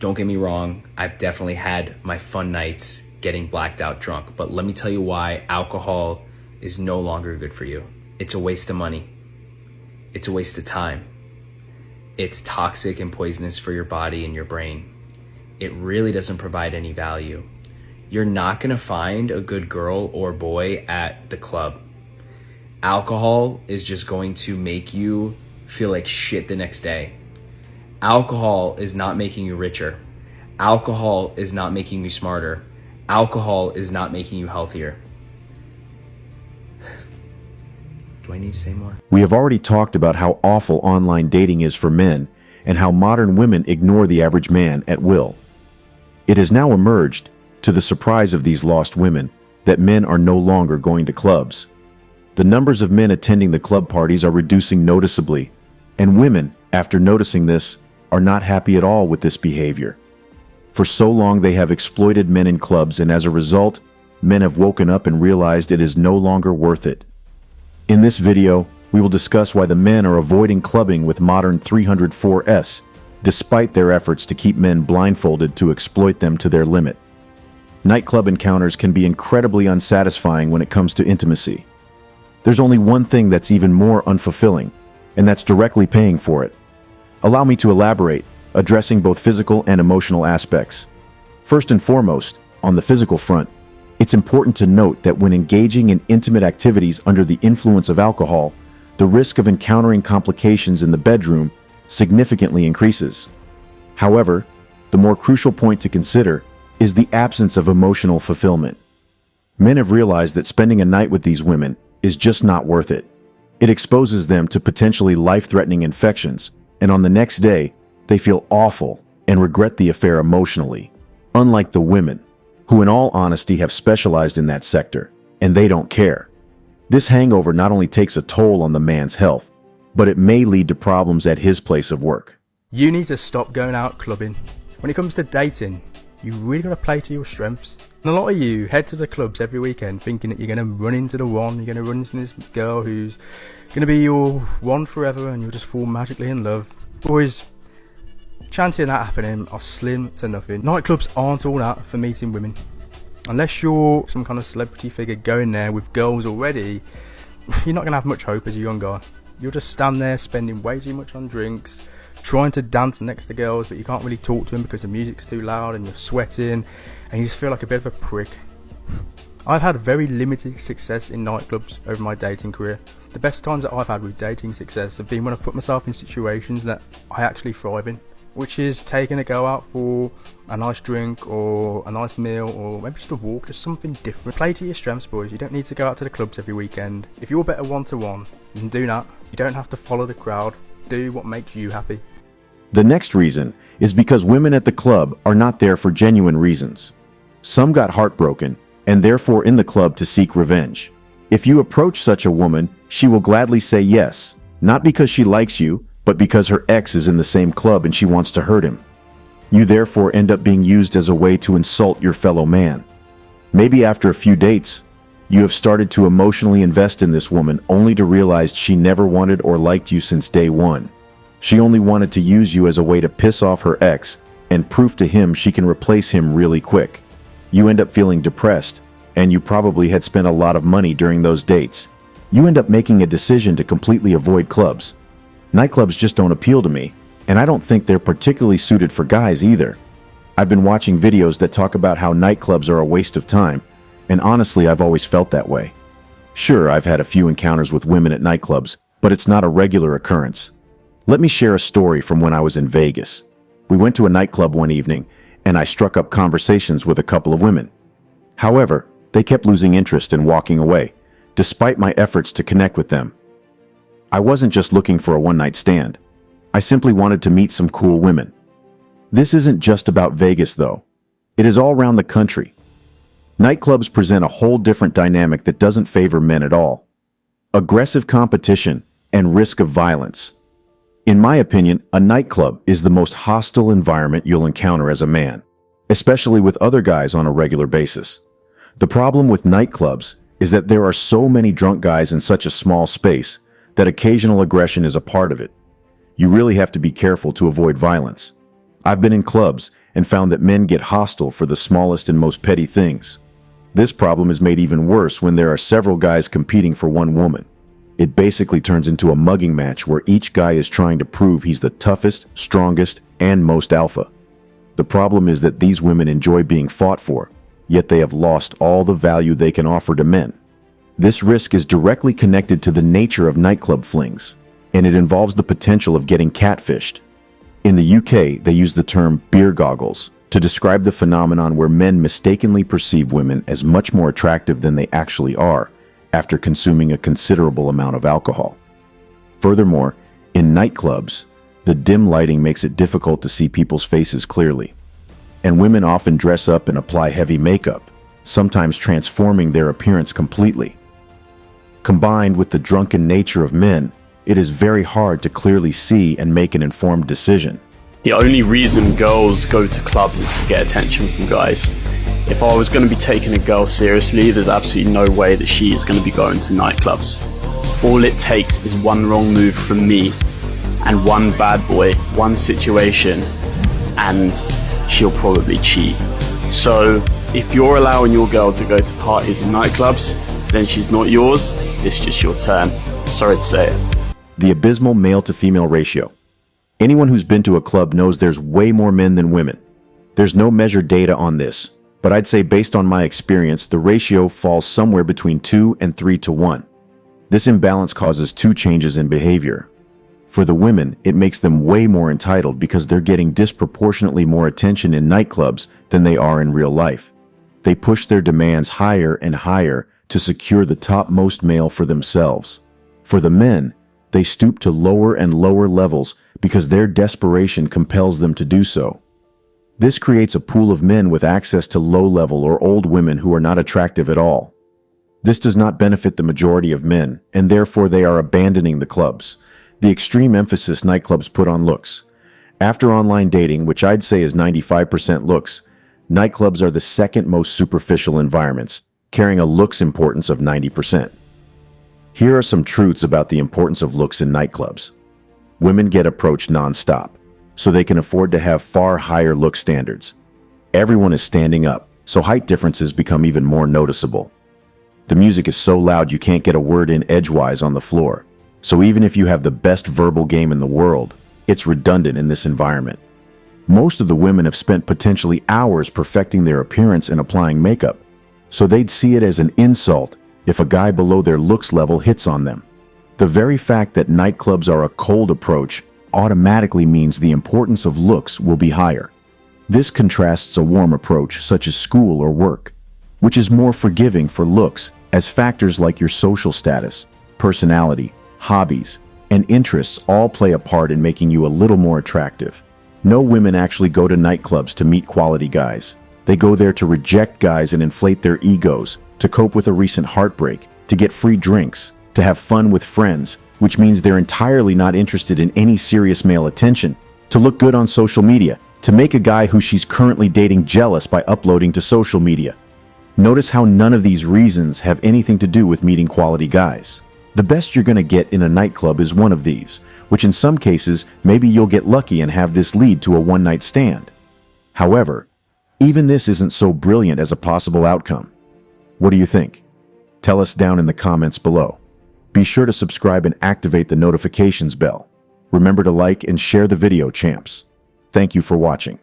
Don't get me wrong, I've definitely had my fun nights getting blacked out drunk, but let me tell you why alcohol is no longer good for you. It's a waste of money. It's a waste of time. It's toxic and poisonous for your body and your brain. It really doesn't provide any value. You're not gonna find a good girl or boy at the club. Alcohol is just going to make you feel like shit the next day. Alcohol is not making you richer. Alcohol is not making you smarter. Alcohol is not making you healthier. Do I need to say more? We have already talked about how awful online dating is for men and how modern women ignore the average man at will. It has now emerged, to the surprise of these lost women, that men are no longer going to clubs. The numbers of men attending the club parties are reducing noticeably, and women, after noticing this, are not happy at all with this behavior. For so long they have exploited men in clubs, and as a result, men have woken up and realized it is no longer worth it. In this video, we will discuss why the men are avoiding clubbing with modern 304S, despite their efforts to keep men blindfolded to exploit them to their limit. Nightclub encounters can be incredibly unsatisfying when it comes to intimacy. There's only one thing that's even more unfulfilling, and that's directly paying for it. Allow me to elaborate, addressing both physical and emotional aspects. First and foremost, on the physical front, it's important to note that when engaging in intimate activities under the influence of alcohol, the risk of encountering complications in the bedroom significantly increases. However, the more crucial point to consider is the absence of emotional fulfillment. Men have realized that spending a night with these women is just not worth it. It exposes them to potentially life-threatening infections, and on the next day, they feel awful and regret the affair emotionally, unlike the women, who in all honesty have specialized in that sector, and they don't care. This hangover not only takes a toll on the man's health, but it may lead to problems at his place of work. You need to stop going out clubbing. When it comes to dating, you really got to play to your strengths. And a lot of you head to the clubs every weekend thinking that you're going to run into the one, you're going to run into this girl who's going to be your one forever and you'll just fall magically in love. Boys, chances of that happening are slim to nothing. Nightclubs aren't all that for meeting women. Unless you're some kind of celebrity figure going there with girls already, you're not going to have much hope as a young guy. You'll just stand there spending way too much on drinks, trying to dance next to girls, but you can't really talk to them because the music's too loud and you're sweating and you just feel like a bit of a prick. I've had very limited success in nightclubs over my dating career. The best times that I've had with dating success have been when I've put myself in situations that I actually thrive in, which is taking a girl out for a nice drink or a nice meal or maybe just a walk, just something different. Play to your strengths, boys. You don't need to go out to the clubs every weekend. If you're better one-to-one, then do that. You don't have to follow the crowd. Do what makes you happy. The next reason is because women at the club are not there for genuine reasons. Some got heartbroken and therefore in the club to seek revenge. If you approach such a woman, she will gladly say yes, not because she likes you, but because her ex is in the same club and she wants to hurt him. You therefore end up being used as a way to insult your fellow man. Maybe after a few dates, you have started to emotionally invest in this woman only to realize she never wanted or liked you since day one. She only wanted to use you as a way to piss off her ex and prove to him she can replace him really quick. You end up feeling depressed, and you probably had spent a lot of money during those dates. You end up making a decision to completely avoid clubs. Nightclubs just don't appeal to me, and I don't think they're particularly suited for guys either. I've been watching videos that talk about how nightclubs are a waste of time, and honestly, I've always felt that way. Sure, I've had a few encounters with women at nightclubs, but it's not a regular occurrence. Let me share a story from when I was in Vegas. We went to a nightclub one evening, and I struck up conversations with a couple of women. However, they kept losing interest and walking away, despite my efforts to connect with them. I wasn't just looking for a one-night stand. I simply wanted to meet some cool women. This isn't just about Vegas, though. It is all around the country. Nightclubs present a whole different dynamic that doesn't favor men at all. Aggressive competition and risk of violence. In my opinion, a nightclub is the most hostile environment you'll encounter as a man, especially with other guys on a regular basis. The problem with nightclubs is that there are so many drunk guys in such a small space that occasional aggression is a part of it. You really have to be careful to avoid violence. I've been in clubs and found that men get hostile for the smallest and most petty things. This problem is made even worse when there are several guys competing for one woman. It basically turns into a mugging match where each guy is trying to prove he's the toughest, strongest, and most alpha. The problem is that these women enjoy being fought for, yet they have lost all the value they can offer to men. This risk is directly connected to the nature of nightclub flings, and it involves the potential of getting catfished. In the UK, they use the term beer goggles to describe the phenomenon where men mistakenly perceive women as much more attractive than they actually are after consuming a considerable amount of alcohol. Furthermore, in nightclubs, the dim lighting makes it difficult to see people's faces clearly, and women often dress up and apply heavy makeup, sometimes transforming their appearance completely. Combined with the drunken nature of men, it is very hard to clearly see and make an informed decision. The only reason girls go to clubs is to get attention from guys. If I was going to be taking a girl seriously, there's absolutely no way that she is going to be going to nightclubs. All it takes is one wrong move from me and one bad boy, one situation, and she'll probably cheat. So if you're allowing your girl to go to parties and nightclubs, then she's not yours, it's just your turn. Sorry to say it. The abysmal male-to-female ratio. Anyone who's been to a club knows there's way more men than women. There's no measured data on this, but I'd say based on my experience, the ratio falls somewhere between 2 and 3 to 1. This imbalance causes two changes in behavior. For the women, it makes them way more entitled because they're getting disproportionately more attention in nightclubs than they are in real life. They push their demands higher and higher to secure the topmost male for themselves. For the men, they stoop to lower and lower levels because their desperation compels them to do so. This creates a pool of men with access to low-level or old women who are not attractive at all. This does not benefit the majority of men, and therefore they are abandoning the clubs. The extreme emphasis nightclubs put on looks. After online dating, which I'd say is 95% looks, nightclubs are the second most superficial environments, carrying a looks importance of 90%. Here are some truths about the importance of looks in nightclubs. Women get approached non-stop, so they can afford to have far higher look standards. Everyone is standing up, so height differences become even more noticeable. The music is so loud you can't get a word in edgewise on the floor, so even if you have the best verbal game in the world, it's redundant in this environment. Most of the women have spent potentially hours perfecting their appearance and applying makeup, so they'd see it as an insult if a guy below their looks level hits on them. The very fact that nightclubs are a cold approach automatically means the importance of looks will be higher. This contrasts a warm approach such as school or work, which is more forgiving for looks, as factors like your social status, personality, hobbies, and interests all play a part in making you a little more attractive. No women actually go to nightclubs to meet quality guys. They go there to reject guys and inflate their egos, to cope with a recent heartbreak, to get free drinks, to have fun with friends, which means they're entirely not interested in any serious male attention, to look good on social media, to make a guy who she's currently dating jealous by uploading to social media. Notice how none of these reasons have anything to do with meeting quality guys. The best you're going to get in a nightclub is one of these, which in some cases, maybe you'll get lucky and have this lead to a one-night stand. However, even this isn't so brilliant as a possible outcome. What do you think? Tell us down in the comments below. Be sure to subscribe and activate the notifications bell. Remember to like and share the video, champs. Thank you for watching.